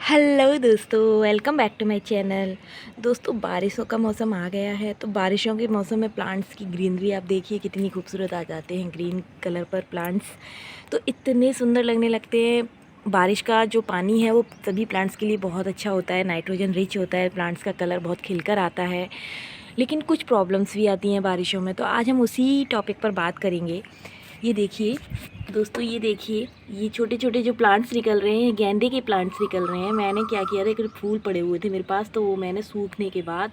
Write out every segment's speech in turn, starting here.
Hello दोस्तों, welcome back to my channel. दोस्तों, बारिशों का मौसम आ गया है तो बारिशों के मौसम में प्लांट्स की ग्रीनरी आप देखिए कितनी खूबसूरत आ जाते हैं। ग्रीन कलर पर प्लांट्स तो इतने सुंदर लगने लगते हैं। बारिश का जो पानी है वो सभी प्लांट्स के लिए बहुत अच्छा होता है, नाइट्रोजन रिच होता है, प्लांट्स का कलर बहुत खिलकर आता है। लेकिन कुछ प्रॉब्लम्स भी आती हैं बारिशों में, तो आज हम उसी टॉपिक पर बात करेंगे। ये देखिए दोस्तों, ये देखिए, ये छोटे छोटे जो प्लांट्स निकल रहे हैं, गेंदे के प्लांट्स निकल रहे हैं। मैंने क्या किया था, एक फूल पड़े हुए थे मेरे पास, तो वो मैंने सूखने के बाद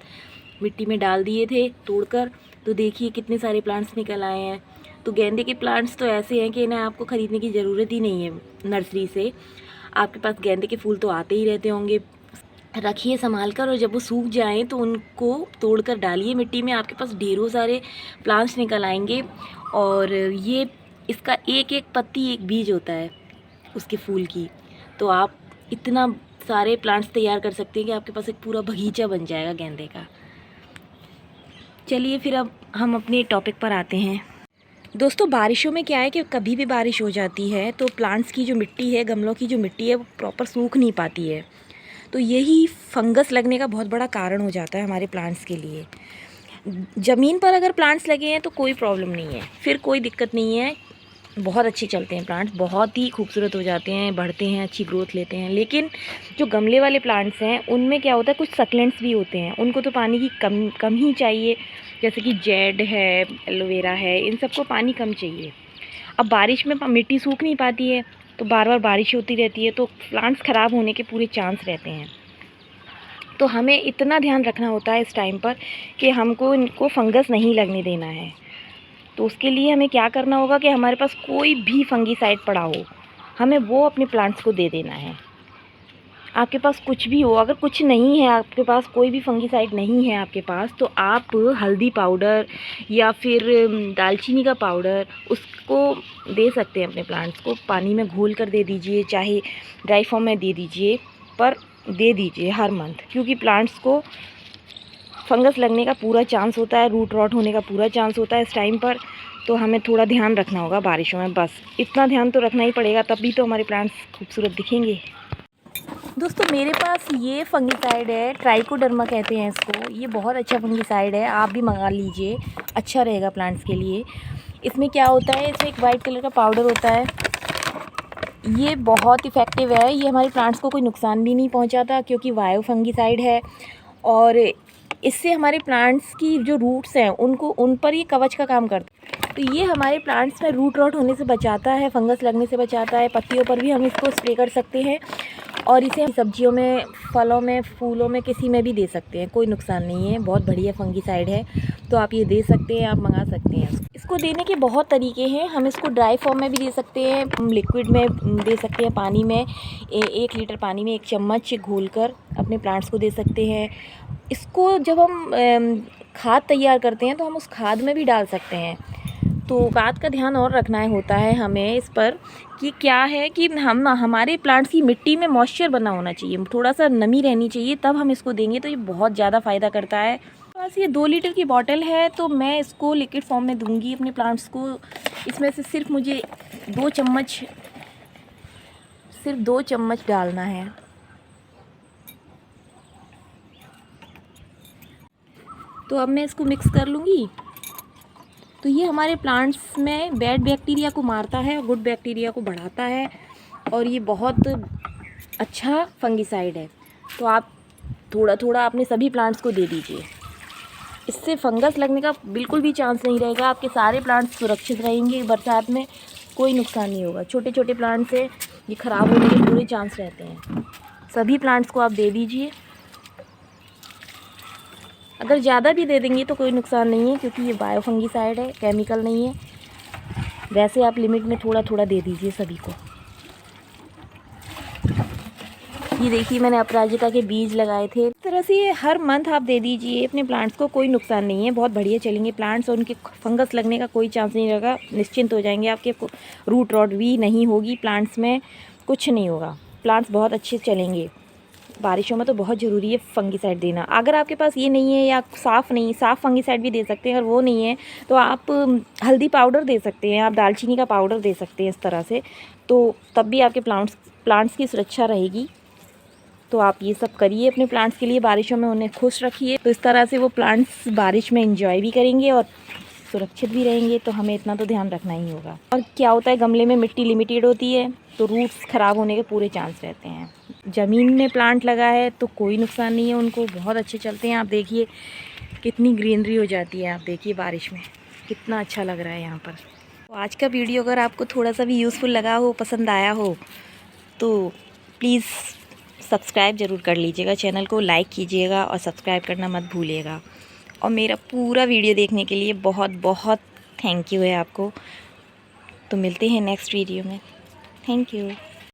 मिट्टी में डाल दिए थे तोड़कर। तो देखिए कितने सारे प्लांट्स निकल आए हैं। तो गेंदे के प्लांट्स तो ऐसे हैं कि इन्हें आपको ख़रीदने की ज़रूरत ही नहीं है नर्सरी से। आपके पास गेंदे के फूल तो आते ही रहते होंगे। रखिए संभाल कर, और जब वो सूख जाएं तो उनको तोड़कर डालिए मिट्टी में। आपके पास ढेरों सारे प्लांट्स निकल आएंगे। और ये इसका एक एक पत्ती एक बीज होता है उसके फूल की। तो आप इतना सारे प्लांट्स तैयार कर सकते हैं कि आपके पास एक पूरा बगीचा बन जाएगा गेंदे का। चलिए फिर अब हम अपने टॉपिक पर आते हैं। दोस्तों, बारिशों में क्या है कि कभी भी बारिश हो जाती है तो प्लांट्स की जो मिट्टी है, गमलों की जो मिट्टी है, वो प्रॉपर सूख नहीं पाती है। तो यही फंगस लगने का बहुत बड़ा कारण हो जाता है हमारे प्लांट्स के लिए। ज़मीन पर अगर प्लांट्स लगे हैं तो कोई प्रॉब्लम नहीं है, फिर कोई दिक्कत नहीं है। बहुत अच्छे चलते हैं प्लांट्स, बहुत ही खूबसूरत हो जाते हैं, बढ़ते हैं, अच्छी ग्रोथ लेते हैं। लेकिन जो गमले वाले प्लांट्स हैं उनमें क्या होता है, कुछ सक्लेंट्स भी होते हैं, उनको तो पानी की कम कम ही चाहिए। जैसे कि जेड है, एलोवेरा है, इन सबको पानी कम चाहिए। अब बारिश में मिट्टी सूख नहीं पाती है, तो बार बार बारिश होती रहती है, तो प्लांट्स ख़राब होने के पूरे चांस रहते हैं। तो हमें इतना ध्यान रखना होता है इस टाइम पर कि हमको इनको फंगस नहीं लगने देना है। तो उसके लिए हमें क्या करना होगा कि हमारे पास कोई भी फंगीसाइड पड़ा हो, हमें वो अपने प्लांट्स को दे देना है। आपके पास कुछ भी हो, अगर कुछ नहीं है, आपके पास कोई भी फंगीसाइड नहीं है आपके पास, तो आप हल्दी पाउडर या फिर दालचीनी का पाउडर उसको दे सकते हैं अपने प्लांट्स को। पानी में घोल कर दे दीजिए, चाहे ड्राई फॉर्म में दे दीजिए, पर दे दीजिए हर मंथ। क्योंकि प्लांट्स को फंगस लगने का पूरा चांस होता है, रूट रॉट होने का पूरा चांस होता है इस टाइम पर। तो हमें थोड़ा ध्यान रखना होगा बारिशों में, बस इतना ध्यान तो रखना ही पड़ेगा, तभी तो हमारे प्लांट्स खूबसूरत दिखेंगे। दोस्तों, मेरे पास ये फंगिसाइड है, ट्राइकोडर्मा कहते हैं इसको। ये बहुत अच्छा फंगिसाइड है, आप भी मंगा लीजिए, अच्छा रहेगा प्लांट्स के लिए। इसमें क्या होता है, इसमें एक वाइट कलर का पाउडर होता है। ये बहुत इफ़ेक्टिव है, ये हमारे प्लांट्स को कोई नुकसान भी नहीं पहुंचाता क्योंकि वायो फंगिसाइड है। और इससे हमारे प्लांट्स की जो रूट्स हैं उनको, उन पर ये कवच का काम करता है। तो ये हमारे प्लांट्स में रूट रॉट होने से बचाता है, फंगस लगने से बचाता है। पत्तियों पर भी हम इसको स्प्रे कर सकते हैं, और इसे सब्जियों में, फलों में, फूलों में, किसी में भी दे सकते हैं, कोई नुकसान नहीं है। बहुत बढ़िया फंगीसाइड है, तो आप ये दे सकते हैं, आप मंगा सकते हैं। इसको देने के बहुत तरीके हैं। हम इसको ड्राई फॉर्म में भी दे सकते हैं, हम लिक्विड में दे सकते हैं, पानी में 1 लीटर पानी में 1 चम्मच घोलकर अपने प्लांट्स को दे सकते हैं। इसको जब हम खाद तैयार करते हैं तो हम उस खाद में भी डाल सकते हैं। तो बात का ध्यान और रखना है होता है हमें इस पर कि क्या है कि हमारे प्लांट्स की मिट्टी में मॉइस्चर बना होना चाहिए, थोड़ा सा नमी रहनी चाहिए, तब हम इसको देंगे तो ये बहुत ज़्यादा फ़ायदा करता है। बस ये 2 लीटर की बॉटल है, तो मैं इसको लिक्विड फॉर्म में दूंगी अपने प्लांट्स को। इसमें से सिर्फ मुझे 2 चम्मच डालना है। तो अब मैं इसको मिक्स कर लूँगी। तो ये हमारे प्लांट्स में बैड बैक्टीरिया को मारता है, गुड बैक्टीरिया को बढ़ाता है, और ये बहुत अच्छा फंगिसाइड है। तो आप थोड़ा थोड़ा अपने सभी प्लांट्स को दे दीजिए। इससे फंगस लगने का बिल्कुल भी चांस नहीं रहेगा, आपके सारे प्लांट्स सुरक्षित रहेंगे, बरसात में कोई नुकसान नहीं होगा। छोटे छोटे प्लांट्स हैं, ये ख़राब होने के पूरे चांस रहते हैं। सभी प्लांट्स को आप दे दीजिए। अगर ज़्यादा भी दे देंगे तो कोई नुकसान नहीं है, क्योंकि ये बायो फंगिसाइड है, केमिकल नहीं है। वैसे आप लिमिट में थोड़ा थोड़ा दे दीजिए सभी को। ये देखिए, मैंने अपराजिता के बीज लगाए थे। इस तरह से ये हर मंथ आप दे दीजिए अपने प्लांट्स को, कोई नुकसान नहीं है, बहुत बढ़िया चलेंगे प्लांट्स, और उनके फंगस लगने का कोई चांस नहीं रहेगा। निश्चिंत हो जाएंगे, आपके रूट रॉट भी नहीं होगी प्लांट्स में, कुछ नहीं होगा, प्लांट्स बहुत अच्छे चलेंगे। बारिशों में तो बहुत ज़रूरी है फंगिसाइड देना। अगर आपके पास ये नहीं है, या साफ़ फंगिसाइड भी दे सकते हैं, अगर वो नहीं है तो आप हल्दी पाउडर दे सकते हैं, आप दालचीनी का पाउडर दे सकते हैं इस तरह से। तो तब भी आपके प्लांट्स की सुरक्षा रहेगी। तो आप ये सब करिए अपने प्लांट्स के लिए, बारिशों में उन्हें खुश रखिए। तो इस तरह से वो प्लांट्स बारिश में एंजॉय भी करेंगे और सुरक्षित भी रहेंगे। तो हमें इतना तो ध्यान रखना ही होगा। और क्या होता है, गमले में मिट्टी लिमिटेड होती है तो रूट्स ख़राब होने के पूरे चांस रहते हैं। ज़मीन में प्लांट लगा है तो कोई नुकसान नहीं है, उनको बहुत अच्छे चलते हैं। आप देखिए कितनी ग्रीनरी हो जाती है, आप देखिए बारिश में कितना अच्छा लग रहा है यहाँ पर। तो आज का वीडियो अगर आपको थोड़ा सा भी यूज़फुल लगा हो, पसंद आया हो, तो प्लीज़ सब्सक्राइब ज़रूर कर लीजिएगा, चैनल को लाइक कीजिएगा और सब्सक्राइब करना मत भूलिएगा। और मेरा पूरा वीडियो देखने के लिए बहुत बहुत थैंक यू है आपको। तो मिलते हैं नेक्स्ट वीडियो में। Thank you.